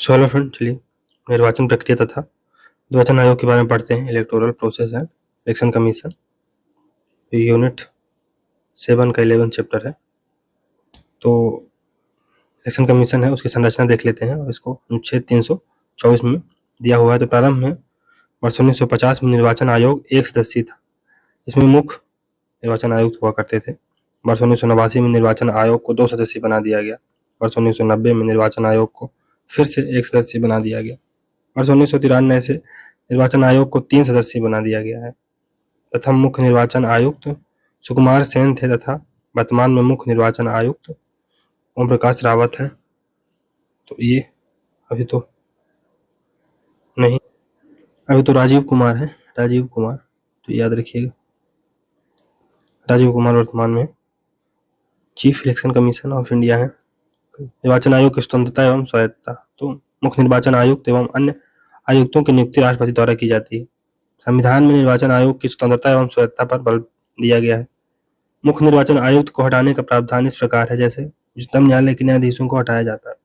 Hello friend, चलिए निर्वाचन प्रक्रिया तथा निर्वाचन आयोग के बारे में पढ़ते हैं। Electoral process and election commission, unit 7 का 11 चैप्टर है। तो इलेक्शन कमीशन है, उसकी संरचना देख लेते हैं और इसको अनुच्छेद 324 में दिया हुआ है। तो प्रारंभ में वर्ष 1950 में निर्वाचन आयोग एक सदस्यीय था, इसमें मुख्य निर्वाचन आयुक्त हुआ करते थे। वर्ष 1989 में निर्वाचन आयोग को 2 सदस्यीय बना दिया गया। वर्ष 1990 में निर्वाचन आयोग को फिर से 1 सदस्यीय बना दिया गया। वर्ष 1993 से निर्वाचन आयोग को 3 सदस्यीय बना दिया गया है। प्रथम मुख्य निर्वाचन आयुक्त सुकुमार सेन थे तथा वर्तमान में मुख्य निर्वाचन आयुक्त ओम प्रकाश रावत है। तो ये अभी तो राजीव कुमार है, राजीव कुमार, तो याद रखिएगा। राजीव कुमार वर्तमान में chief election commission of India है। निर्वाचन आयोग की स्वतंत्रता एवं स्वायत्तता, तो मुख्य निर्वाचन आयुक्त एवं अन्य आयुक्तों की नियुक्ति राष्ट्रपति द्वारा की जाती है। संविधान में निर्वाचन आयोग की स्वतंत्रता एवं स्वायत्तता पर बल दिया गया है। मुख्य निर्वाचन आयुक्त को हटाने का प्रावधान इस प्रकार है जैसे उच्चतम न्यायालय के न्यायाधीशों को हटाया जाता है।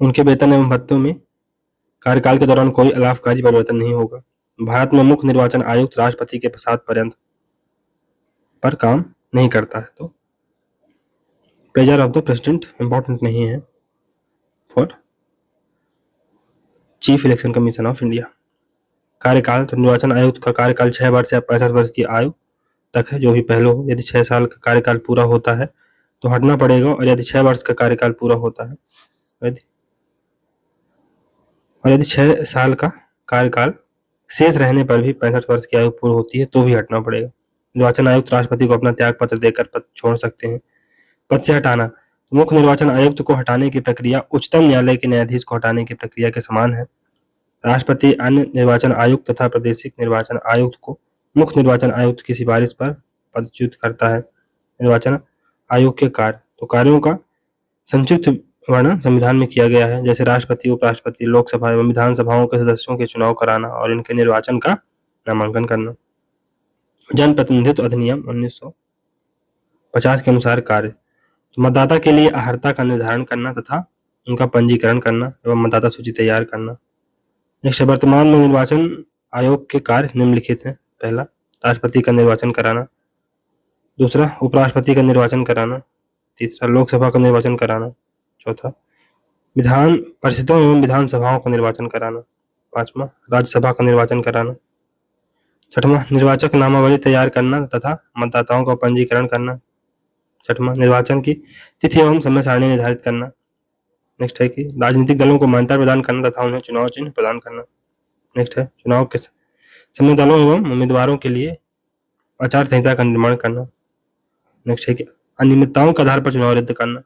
उनके वेतन एवं भत्तों में कार्यकाल के दौरान कोई अलाभकारी परिवर्तन नहीं होगा। भारत में मुख्य निर्वाचन आयुक्त राष्ट्रपति के प्रसाद पर्यंत पर काम नहीं करता है। तो pleasure of the president important नहीं है for chief election commission of India. कार्यकाल, तो निर्वाचन आयुक्त का कार्यकाल 6 वर्ष या 65 वर्ष की आयु तक है, जो भी पहले हो। यदि 6 साल का कार्यकाल पूरा होता है तो हटना पड़ेगा, और यदि 6 वर्ष का कार्यकाल पूरा होता है यदि 6 साल का कार्यकाल शेष रहने पर भी 65 वर्ष की आयु पूरी होती है तो भी हटना पड़ेगा। निर्वाचन आयुक्त राष्ट्रपति को अपना त्याग पत्र देकर पद छोड़ सकते हैं। पद से हटाना, तो मुख्य निर्वाचन आयुक्त को हटाने की प्रक्रिया उच्चतम न्यायालय के न्यायाधीश को हटाने की प्रक्रिया के समान है। राष्ट्रपति अन्य निर्वाचन आयुक्त तथा प्रादेशिक निर्वाचन आयुक्त को मुख्य निर्वाचन आयुक्त की सिफारिश पर पदच्युत करता है। निर्वाचन आयोग के कार्य, तो कार्यों का संक्षिप्त वर्णन संविधान में किया गया है, जैसे राष्ट्रपति, उपराष्ट्रपति, लोकसभा एवं विधानसभाओं के सदस्यों के चुनाव कराना और इनके निर्वाचन का नामांकन करना। जनप्रतिनिधित्व अधिनियम 1950 के अनुसार कार्य, तो मतदाता के लिए अर्हता का निर्धारण करना तथा उनका पंजीकरण करना एवं मतदाता सूची तैयार करना। नेक्स्ट, वर्तमान में निर्वाचन आयोग के कार्य निम्नलिखित हैं। पहला, राष्ट्रपति का निर्वाचन कराना। दूसरा, उपराष्ट्रपति का निर्वाचन कराना। तीसरा, लोकसभा का निर्वाचन कराना। चौथा, विधान परिषदों एवं विधानसभाओं का निर्वाचन कराना। पांचवा, राज्यसभा का निर्वाचन कराना। छठवां, निर्वाचक नामावली तैयार करना तथा मतदाताओं का पंजीकरण करना। छठवां, निर्वाचन की तिथि एवं समय सारणी निर्धारित करना। नेक्स्ट है कि राजनीतिक दलों को मान्यता प्रदान करना तथा उन्हें चुनाव चिन्ह प्रदान करना। नेक्स्ट है चुनाव के समय दलों एवं उम्मीदवारों के लिए आचार संहिता का निर्माण करना। नेक्स्ट है कि अनियमितताओं के आधार पर चुनाव रद्द करना।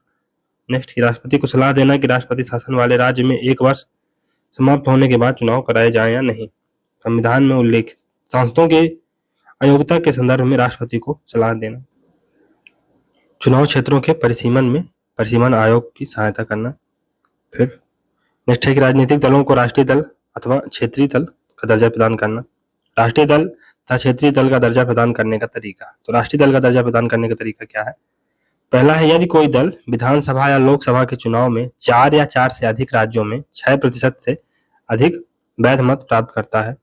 नेक्स्ट, राष्ट्रपति को सलाह देना कि राष्ट्रपति शासन वाले राज्य में 1 वर्ष समाप्त होने के बाद चुनाव कराए जाएं या नहीं। संविधान में उल्लेखित सांसदों के अयोग्यता के संदर्भ में राष्ट्रपति को सलाह देना। चुनाव क्षेत्रों के परिसीमन में परिसीमन आयोग की सहायता करना। फिर नेक्स्ट है कि राजनीतिक दलों को राष्ट्रीय दल अथवा क्षेत्रीय दल का दर्जा प्रदान करना। राष्ट्रीय दल तथा क्षेत्रीय दल का दर्जा प्रदान करने का तरीका, तो राष्ट्रीय दल का दर्जा प्रदान करने का तरीका क्या है? पहला है, यदि कोई दल विधानसभा या लोकसभा के चुनाव में 4 या 4 से अधिक राज्यों में 6% से अधिक वैध मत प्राप्त करता है।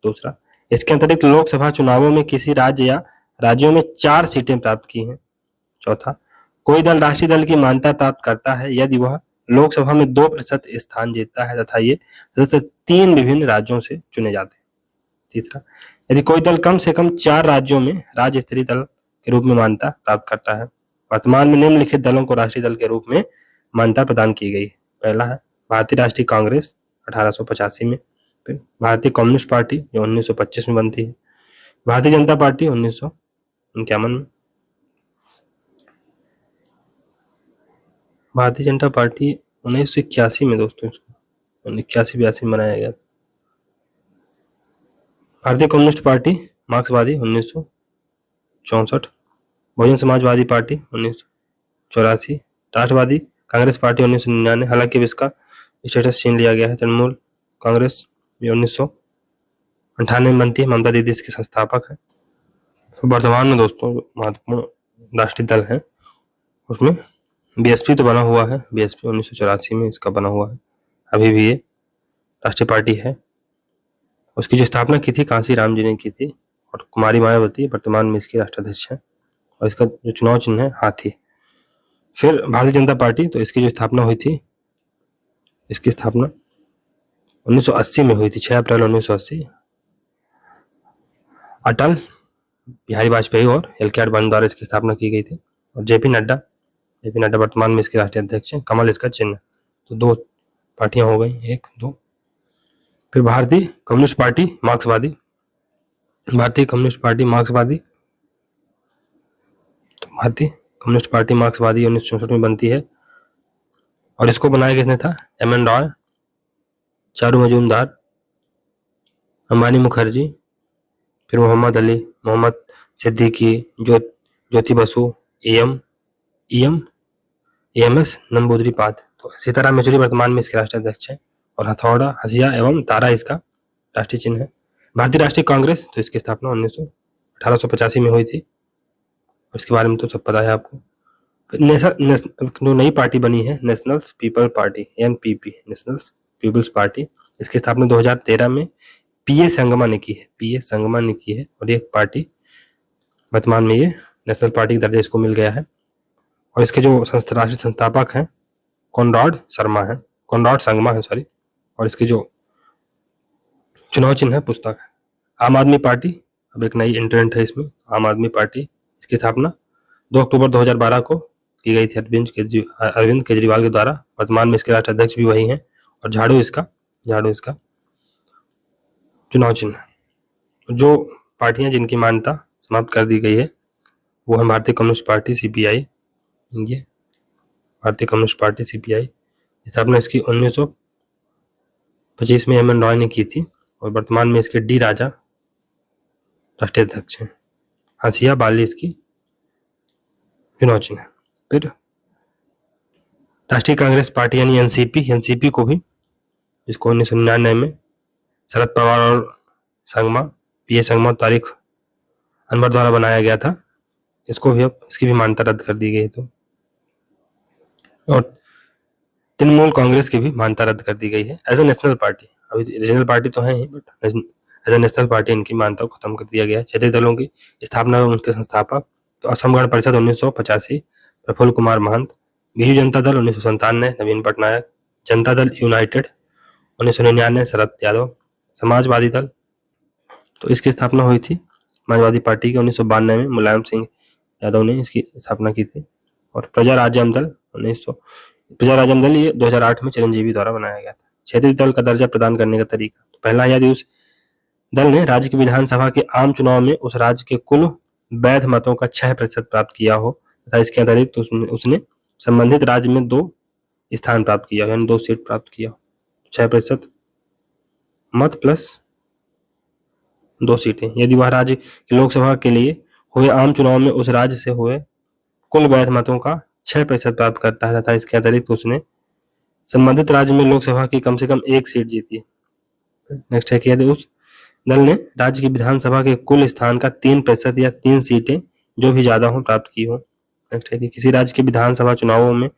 दूसरा, इसके अतिरिक्त लोकसभा चुनावों में किसी राज्य या राज्यों में 4 सीटें प्राप्त की हैं। चौथा, कोई दल राष्ट्रीय दल की मान्यता प्राप्त करता है यदि वह लोकसभा में 2% स्थान जीतता है तथा ये सदस्य 3 विभिन्न राज्यों से चुने जाते हैं। तीसरा, यदि कोई दल कम से कम 4 राज्यों में राज्य स्तरीय दल के रूप में मान्यता प्राप्त करता है। वर्तमान में निम्नलिखित दलों को राष्ट्रीय दल के रूप में मान्यता प्रदान की गई। पहला है भारतीय राष्ट्रीय कांग्रेस 1885 में। फिर भारतीय कम्युनिस्ट पार्टी जो 1925 में बनती है। भारतीय जनता पार्टी 1951 में। भारतीय जनता पार्टी 1981 में दोस्तों, इसको 81-82 में बनाया गया। भारतीय कम्युनिस्ट पार्टी मार्क्सवादी 1964। बहुजन समाजवादी पार्टी 1984। राष्ट्रवादी कांग्रेस पार्टी 1999, हालांकि इसका स्टेटस छीन लिया गया है। तृणमूल कांग्रेस 1998 में बनती है, ममता दीदी इसके संस्थापक है। तो वर्तमान में दोस्तों महत्वपूर्ण राष्ट्रीय दल है उसमें बीएसपी तो बना हुआ है, बीएसपी 1984 में इसका बना हुआ है। अभी भी ये राष्ट्रीय पार्टी है। उसकी जो स्थापना की थी कांसी राम जी ने की थी, और कुमारी मायावती वर्तमान में इसकी राष्ट्राध्यक्ष है, और इसका जो चुनाव चिन्ह है हाथी। फिर भारतीय जनता पार्टी, तो इसकी जो स्थापना हुई थी, इसकी स्थापना 1980 में हुई थी, 6 अप्रैल 1980। अटल बिहारी वाजपेयी और एल के आडवाणी द्वारा इसकी स्थापना की गई थी। और जेपी नड्डा वर्तमान में इसके राष्ट्रीय अध्यक्ष हैं। कमल इसका चिन्ह। तो 2 पार्टियां हो गई, 1 2। फिर भारतीय कम्युनिस्ट पार्टी मार्क्सवादी। भारतीय कम्युनिस्ट पार्टी मार्क्सवादी, तो भारतीय कम्युनिस्ट पार्टी मार्क्सवादी 1964 में बनती है, और इसको बनाया किसने था? एम एन रॉय, चारू मजूमदार, अंबानी मुखर्जी, फिर मोहम्मद अली, मोहम्मद सिद्दीकी, ज्योति बसु, एम एस नंबूदरीपाद। तो सीताराम येचुरी वर्तमान में इसके राष्ट्रीय अध्यक्ष हैं, और हथौड़ा, हसिया एवं तारा इसका राष्ट्रीय चिन्ह है। भारतीय राष्ट्रीय कांग्रेस, तो इसकी स्थापना 1885 में हुई थी, उसके बारे में तो सब पता है आपको। जो नई पार्टी बनी है National People Party, NPP, National People's Party, इसकी स्थापना 2013 में पीए संगमा ने की है, और ये पार्टी वर्तमान में ये नेशनल पार्टी का दर्जा इसको मिल गया है। और इसके जो राष्ट्रीय संस्थापक हैं कॉनराड संगमा है, सॉरी। और इसके जो चुनाव चिन्ह है पुस्तक है। आम आदमी पार्टी अब एक नई एंट्रेंट है इसमें, आम आदमी पार्टी। इसकी स्थापना 2 अक्टूबर 2012 को की गई थी अरविंद केजरीवाल के द्वारा। वर्तमान में इसके राष्ट्रीय अध्यक्ष भी वही हैं, और झाड़ू इसका चुनाव चिन्ह है। जो पार्टियां जिनकी मान्यता समाप्त कर दी गई है वो है भारतीय कम्युनिस्ट पार्टी सीपीआई। ये भारतीय कम्युनिस्ट पार्टी सीपीआई स्थापना इसकी 1925 में एम एन रॉय ने की थी, और वर्तमान में इसके डी राजा राष्ट्रीय अध्यक्ष हैं। हंसिया बाली इसकी चुनाव चिन्ह है। फिर राष्ट्रीय कांग्रेस पार्टी यानी एनसीपी को भी, इसको 1999 में शरद पवार और पीए संगमा और तारिक अनवर द्वारा बनाया गया था। इसको भी अब इसकी भी मान्यता रद्द कर दी गई। तो और तृणमूल कांग्रेस की भी मान्यता रद्द कर दी गई है एज ए नेशनल पार्टी। अभी रीजनल पार्टी तो है ही, but as a national party इनकी मान्यता को खत्म कर दिया गया है। क्षेत्रीय दलों की स्थापना में उनके संस्थापक तो असम गण परिषद 1985 प्रफुल्ल कुमार महंत, बीजू जनता दल 1997 नवीन पटनायक, जनता दल यूनाइटेड 1999 शरद यादव, समाजवादी दल, तो इसकी स्थापना हुई थी समाजवादी पार्टी के 1992 में मुलायम सिंह यादव ने इसकी स्थापना की थी। और प्रजा राज्यम दल ये 2008 में चिरंजीवी द्वारा बनाया गया था। क्षेत्रीय दल का दर्जा प्रदान करने का तरीका, तो पहला, यदि उस दल ने राज्य की विधानसभा के आम चुनाव में उस राज्य के कुल वैध मतों का 6% प्राप्त किया हो तथा इसके अतिरिक्त उसने संबंधित राज्य में 2 स्थान प्राप्त किया हो, यानी 2 सीट प्राप्त किया हो। 6% मत प्लस 2 सीटें। यदि वह राज्य की लोकसभा के लिए हुए आम चुनाव में उस राज्य से हुए कुल वैध मतों का 6% प्राप्त करता है तथा इसके अतिरिक्त उसने संबंधित राज्य में लोकसभा की कम से कम 1 सीट जीती है। नेक्स्ट है कि यदि उस दल ने राज्य की विधानसभा के कुल स्थान का 3% या 3 सीटें जो भी ज्यादा हो प्राप्त की हो। नेक्स्ट है कि किसी राज्य के विधानसभा चुनावों में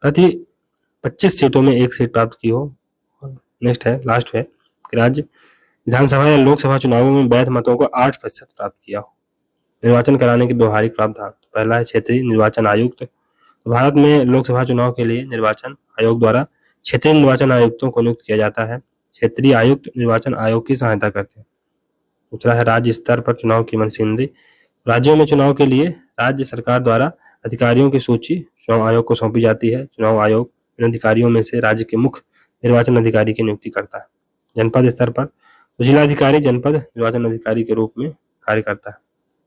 प्रति 25 सीटों में 1 सीट प्राप्त की हो। नेक्स्ट है, लास्ट है कि राज्य विधानसभा या लोकसभा चुनावों में वैध मतों को 8% प्राप्त किया हो। निर्वाचन कराने के व्यवहारिक प्रावधान, पहला है क्षेत्रीय निर्वाचन आयुक्त। तो भारत में लोकसभा चुनाव के लिए निर्वाचन आयोग द्वारा क्षेत्रीय निर्वाचन आयुक्तों को नियुक्त किया जाता है। क्षेत्रीय आयुक्त निर्वाचन आयोग की सहायता करते हैं। दूसरा है राज्य स्तर पर चुनाव की मशीनरी। राज्यों में चुनाव के लिए राज्य सरकार द्वारा अधिकारियों की सूची चुनाव आयोग को सौंपी जाती है। चुनाव आयोग इन अधिकारियों में से राज्य के मुख्य निर्वाचन अधिकारी की नियुक्ति करता है। जनपद स्तर पर तो जिलाधिकारी जनपद निर्वाचन अधिकारी के रूप में कार्य करता है।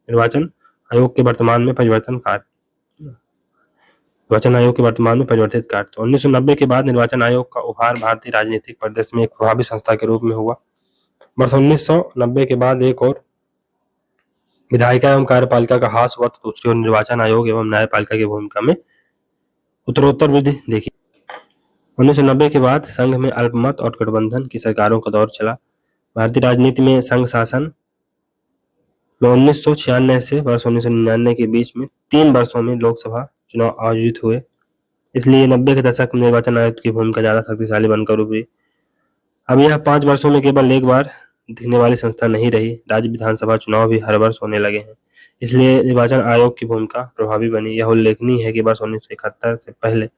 निर्वाचन आयोग के वर्तमान में परिवर्तित कार्य। तो 1990 के बाद निर्वाचन आयोग का उभार भारतीय राजनीतिक परिदृश्य में एक प्रभावी संस्था के रूप में हुआ। वर्ष 1990 के बाद एक और विधायिका एवं कार्यपालिका का ह्रास हुआ, तो दूसरी ओर निर्वाचन आयोग एवं न्यायपालिका की भूमिका में उत्तरोत्तर वृद्धि देखी। 1990 के बाद संघ में अल्पमत और गठबंधन की सरकारों का दौर चला। भारतीय राजनीति में संघ शासन में 1996 से वर्ष 1999 के बीच में 3 वर्षों में लोकसभा चुनाव आयोजित हुए। इसलिए 90 के दशक में निर्वाचन आयोग की भूमिका ज्यादा शक्तिशाली बनकर उभरी। अब यह 5 वर्षों में केवल एक बार दिखने वाली संस्था नहीं रही, राज्य विधानसभा चुनाव भी हर वर्ष होने लगे हैं, इसलिए निर्वाचन आयोग की भूमिका प्रभावी बनी। यह उल्लेखनीय है कि वर्ष 1971 से पहले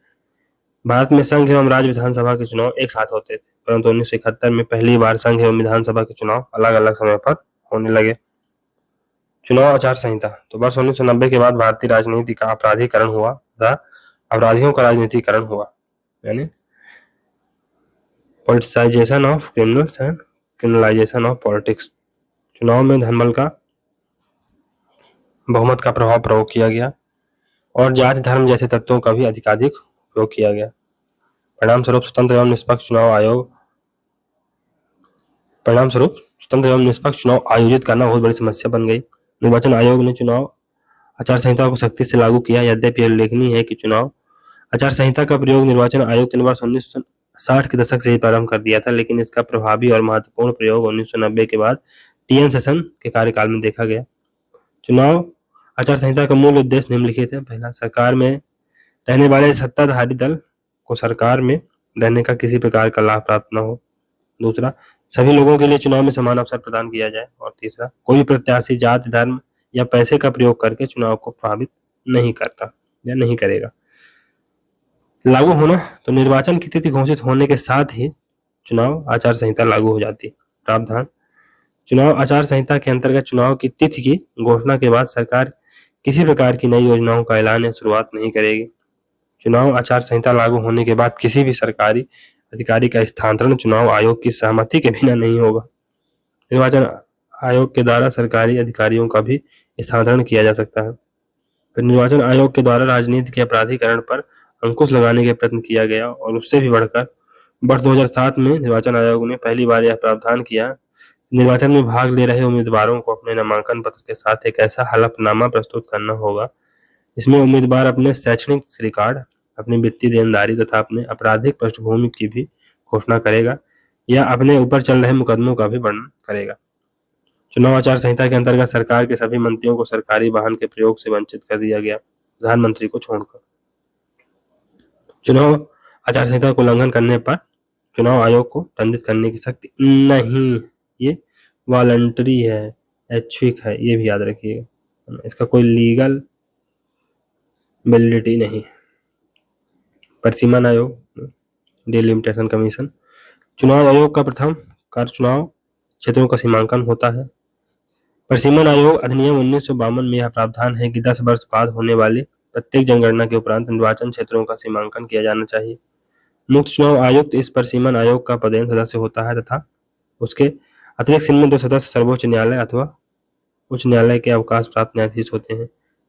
भारत में संघ एवं राज्य विधानसभा के चुनाव एक साथ होते थे, परंतु 1971 में पहली बार संघ एवं विधानसभा के चुनाव अलग-अलग समय पर होने लगे। चुनाव आचार संहिता। तो वर्ष 1990 के बाद भारतीय राजनीति का अपराधीकरण हुआ तथा अपराधियों का राजनीतिकरण हुआ, यानी politicisation of criminals and criminalisation of politics. चुनाव में धनबल का बहुमत का प्रभाव प्रयोग किया गया और जाति धर्म जैसे तत्वों का भी अधिकाधिक उपयोग किया गया। परिणामस्वरूप स्वतंत्र एवं निष्पक्ष चुनाव आयोजित करना बहुत बड़ी समस्या बन गई। निर्वाचन आयोग ने चुनाव आचार संहिता को सख्ती से लागू किया। यद्यपि उल्लेखनीय है कि चुनाव आचार संहिता का प्रयोग निर्वाचन आयोग ने वर्ष 1960 के दशक से ही प्रारंभ कर दिया था, लेकिन इसका प्रभावी और महत्वपूर्ण प्रयोग 1990 के बाद टीएन सेशन के कार्यकाल में देखा गया। चुनाव आचार संहिता का मूल उद्देश्य निम्नलिखित है। पहला, सरकार में रहने वाले सत्ताधारी दल को सरकार में रहने का किसी प्रकार का लाभ प्राप्त न हो। दूसरा, सभी लोगों के लिए चुनाव में समान अवसर प्रदान किया जाए। और तीसरा, कोई भी प्रत्याशी जाति धर्म या पैसे का प्रयोग करके चुनाव को प्रभावित नहीं करता या नहीं करेगा। लागू होना। तो निर्वाचन की तिथि घोषित होने के साथ ही चुनाव आचार संहिता लागू हो जाती है। प्रावधान। चुनाव आचार संहिता के अंतर्गत चुनाव की तिथि की घोषणा के बाद सरकार किसी प्रकार की नई योजनाओं का ऐलान या शुरुआत नहीं करेगी। चुनाव आचार संहिता लागू होने के बाद किसी भी सरकारी अधिकारी का स्थानांतरण चुनाव आयोग की सहमति के बिना नहीं होगा। निर्वाचन आयोग के द्वारा सरकारी अधिकारियों का भी स्थानांतरण किया जा सकता है। फिर निर्वाचन आयोग के द्वारा राजनीति के अपराधीकरण पर अंकुश लगाने का प्रयत्न किया गया और उससे भी बढ़कर वर्ष 2007 में निर्वाचन आयोग ने पहली बार यह प्रावधान किया, निर्वाचन में भाग ले रहे उम्मीदवारों को अपने नामांकन पत्र के साथ एक ऐसा हलफनामा प्रस्तुत करना होगा इसमें उम्मीदवार अपने शैक्षणिक रिकॉर्ड, अपनी वित्तीय देनदारी तथा अपने आपराधिक पृष्ठभूमि की भी घोषणा करेगा या अपने ऊपर चल रहे मुकदमों का भी वर्णन करेगा। चुनाव आचार संहिता के अंतर्गत सरकार के सभी मंत्रियों को सरकारी वाहन के प्रयोग से वंचित कर दिया गया, प्रधानमंत्री को छोड़कर। चुनाव आचार संहिता को उल्लंघन करने पर चुनाव आयोग को दंडित करने की शक्ति नहीं, ये वॉलंटरी है, ऐच्छिक है, ये भी याद रखिएगा, इसका कोई लीगल वैलिडिटी नहीं। परिसीमन आयोग, डिलिमिटेशन कमीशन। चुनाव आयोग का प्रथम कार्य चुनाव क्षेत्रों का सीमांकन होता है। परिसीमन आयोग अधिनियम 1952 में यह प्रावधान है कि 10 वर्ष बाद होने वाली प्रत्येक जनगणना के उपरांत निर्वाचन क्षेत्रों का सीमांकन किया जाना चाहिए। मुख्य चुनाव आयुक्त इस परिसीमन आयोग का पदेन सदस्य होता है तथा उसके अतिरिक्त इनमें 2 सदस्य सर्वोच्च न्यायालय अथवा उच्च न्यायालय के अवकाश प्राप्त न्यायाधीश होते हैं।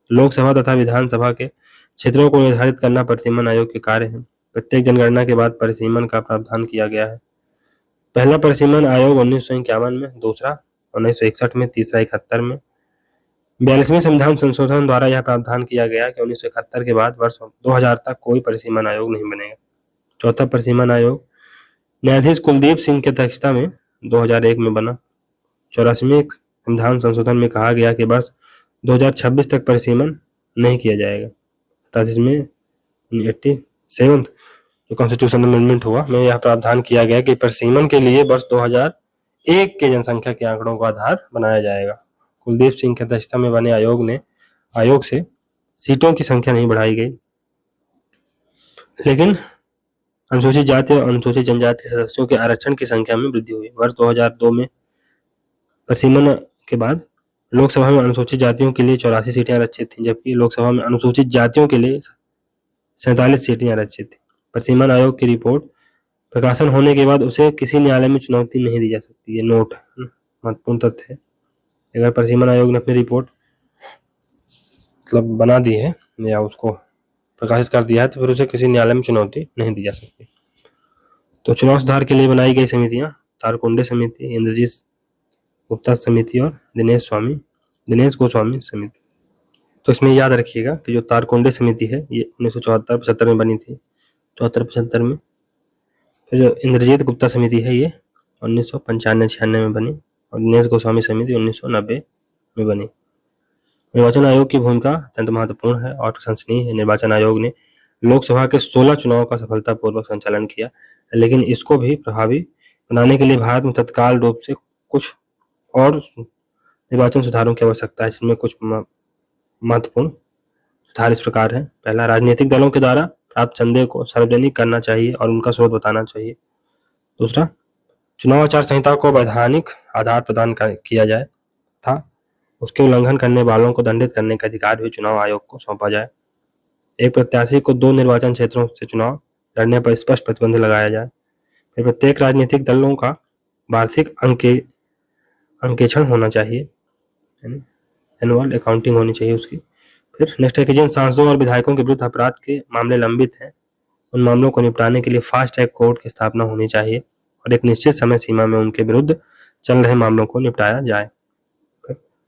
लोकसभा तथा विधानसभा के क्षेत्रों को निर्धारित करना परिसीमन आयोग के कार्य है। प्रत्येक जनगणना के बाद परिसीमन का प्रावधान किया गया है। पहला परिसीमन आयोग 1951 में, दूसरा 1961 में, तीसरा 71 में। 42वें संविधान संशोधन द्वारा यह प्रावधान किया गया कि 1971 के बाद वर्ष 2000 तक कोई परिसीमन आयोग नहीं बनेगा। चौथा परिसीमन आयोग न्यायाधीश कुलदीप सिंह की अध्यक्षता में 2001 में बना। 84वें संविधान संशोधन में कहा गया कि वर्ष 2026 तक परिसीमन नहीं किया जाएगा। 87 जो कॉन्स्टिट्यूशन अमेंडमेंट हुआ में यह प्रावधान किया गया कि परिसीमन के लिए वर्ष 2001 के जनसंख्या के आंकड़ों को आधार बनाया जाएगा। कुलदीप सिंह की अध्यक्षता में बने आयोग से सीटों की संख्या नहीं बढ़ाई गई, लेकिन अनुसूचित जाति और अनुसूचित जनजाति के सदस्यों के आरक्षण की संख्या में वृद्धि हुई। वर्ष 2002 में परिसीमन के बाद लोकसभा में अनुसूचित जातियों के लिए 84 सीटें आरक्षित थीं, जबकि लोकसभा में अनुसूचित जातियों के लिए 47 सीटें आरक्षित थी। परिसीमन आयोग की रिपोर्ट प्रकाशन होने के बाद उसे किसी न्यायालय में चुनौती नहीं दी जा सकती। ये नोट है, महत्वपूर्ण तथ्य है। अगर परिसीमन आयोग ने अपनी रिपोर्ट मतलब बना दी है या उसको प्रकाशित कर दिया है तो फिर उसे किसी न्यायालय में चुनौती नहीं दी जा सकती। तो चुनाव सुधार के लिए बनाई गई समितियां तारकुंडे समिति, इंद्रजीत गुप्ता समिति और दिनेश गोस्वामी समिति। तो इसमें याद रखिएगा कि जो तारकुंडे समिति है ये 1974-75 में बनी थी, 74-75 में। फिर जो इंद्रजीत गुप्ता समिति है ये 1995-96 में बनी और दिनेश गोस्वामी समिति 1990 में बनी। निर्वाचन आयोग की भूमिका अत्यंत महत्वपूर्ण है और प्रशंसनीय है। निर्वाचन आयोग ने लोकसभा के 16 चुनाव का सफलतापूर्वक संचालन किया, लेकिन इसको भी प्रभावी बनाने के लिए भारत में तत्काल रूप से कुछ और निर्वाचन सुधारों की आवश्यकता है, जिसमें कुछ महत्वपूर्ण सुधार इस प्रकार है। पहला, राजनीतिक दलों के द्वारा प्राप्त चंदे को सार्वजनिक करना चाहिए और उनका स्रोत बताना चाहिए। दूसरा, चुनाव आचार संहिता को वैधानिक आधार प्रदान किया जाए था उसके उल्लंघन करने वालों को दंडित करने का अधिकार भी चुनाव आयोग को सौंपा जाए। एक प्रत्याशी को 2 निर्वाचन क्षेत्रों से चुनाव लड़ने पर स्पष्ट प्रतिबंध लगाया जाए। फिर प्रत्येक राजनीतिक दलों का वार्षिक अंकेक्षण होना चाहिए, एनुअल अकाउंटिंग होनी चाहिए उसकी। फिर नेक्स्ट है कि जिन सांसदों और विधायकों के विरुद्ध अपराध के मामले लंबित हैं, उन मामलों को निपटाने के लिए फास्ट ट्रैक कोर्ट की स्थापना होनी चाहिए और एक निश्चित समय सीमा में उनके विरुद्ध चल रहे मामलों को निपटाया जाए।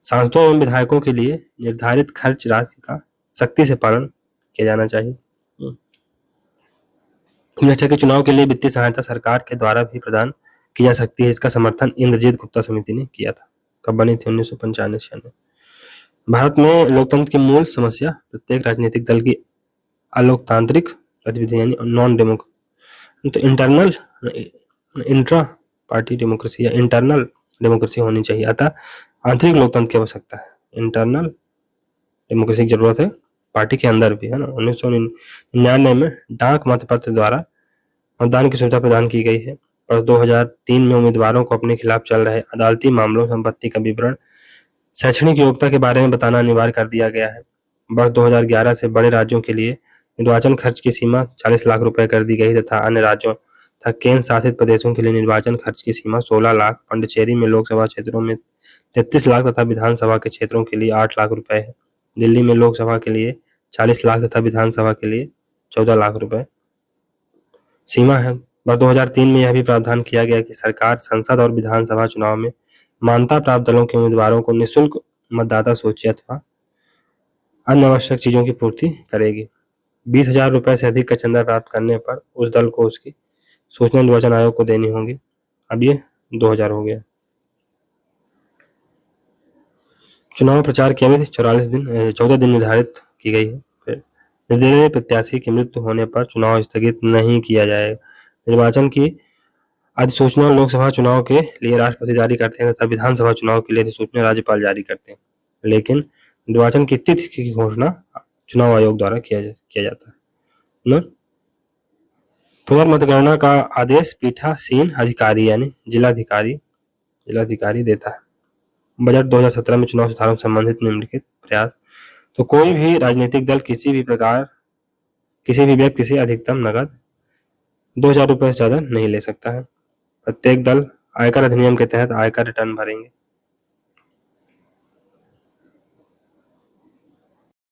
सांसदों एवं विधायकों के लिए निर्धारित खर्च राशि का सख्ती से पालन किया जाना चाहिए। नेक्स्ट है कि चुनाव के लिए वित्तीय सहायता सरकार के द्वारा भी प्रदान की जा सकती है। इसका समर्थन इंद्रजीत गुप्ता समिति ने किया था। कब बनी थी? 1995-96। भारत में लोकतंत्र की मूल समस्या प्रत्येक राजनीतिक दल की अलोकतांत्रिक गतिविधि यानी नॉन डेमोक्रेसी, तो इंट्रा पार्टी डेमोक्रेसी या इंटरनल डेमोक्रेसी होनी चाहिए। अतः आंतरिक लोकतंत्र की आवश्यकता है, इंटरनल डेमोक्रेसी की जरूरत है पार्टी के अंदर भी, है ना। 1999 में डाक मतपत्र द्वारा मतदान की सुविधा प्रदान की गई है। वर्ष 2003 में उम्मीदवारों को अपने खिलाफ चल रहे अदालती मामलों, संपत्ति का विवरण, शैक्षणिक योग्यता के बारे में बताना अनिवार्य कर दिया गया है। वर्ष 2011 से बड़े राज्यों के लिए निर्वाचन खर्च की सीमा 40 लाख रुपए कर दी गई तथा अन्य राज्यों तथा केंद्र शासित प्रदेशों के लिए निर्वाचन खर्च की सीमा 16 लाख, पांडिचेरी में लोकसभा क्षेत्रों में 33 लाख तथा विधानसभा के क्षेत्रों के लिए 8 लाख रुपए है। दिल्ली में लोकसभा के लिए 40 लाख तथा विधानसभा के लिए 14 लाख रुपए सीमा है। वर्ष 2003 में यह भी प्रावधान किया गया कि सरकार संसद और विधानसभा चुनाव में मान्यता प्राप्त दलों के उम्मीदवारों को निःशुल्क मतदाता सूची अथवा अन्य आवश्यक चीजों की पूर्ति करेगी। 20,000 रुपए से अधिक का चंदा प्राप्त करने पर उस दल को उसकी सूचना निर्वाचन आयोग को देनी होगी। अब ये 2000 हो गया। चुनाव प्रचार की अवधि 14 दिन निर्धारित की गई है। फिर निर्दलीय प्रत्याशी की मृत्यु होने पर चुनाव स्थगित नहीं किया जाएगा। निर्वाचन की अधिसूचना लोकसभा चुनाव के लिए राष्ट्रपति जारी करते हैं तथा विधानसभा चुनाव के लिए अधिसूचना राज्यपाल जारी करते हैं, लेकिन निर्वाचन की तिथि की घोषणा चुनाव आयोग द्वारा किया जाता है। पुनर्मतगणना का आदेश पीठासीन अधिकारी यानी जिलाधिकारी देता है। बजट 2017 में चुनाव सुधारों से संबंधित निम्नलिखित प्रयास, तो कोई भी राजनीतिक दल किसी भी व्यक्ति से अधिकतम नगद 2,000 रुपए से ज्यादा नहीं ले सकता है। प्रत्येक दल आयकर अधिनियम के तहत आयकर रिटर्न भरेंगे।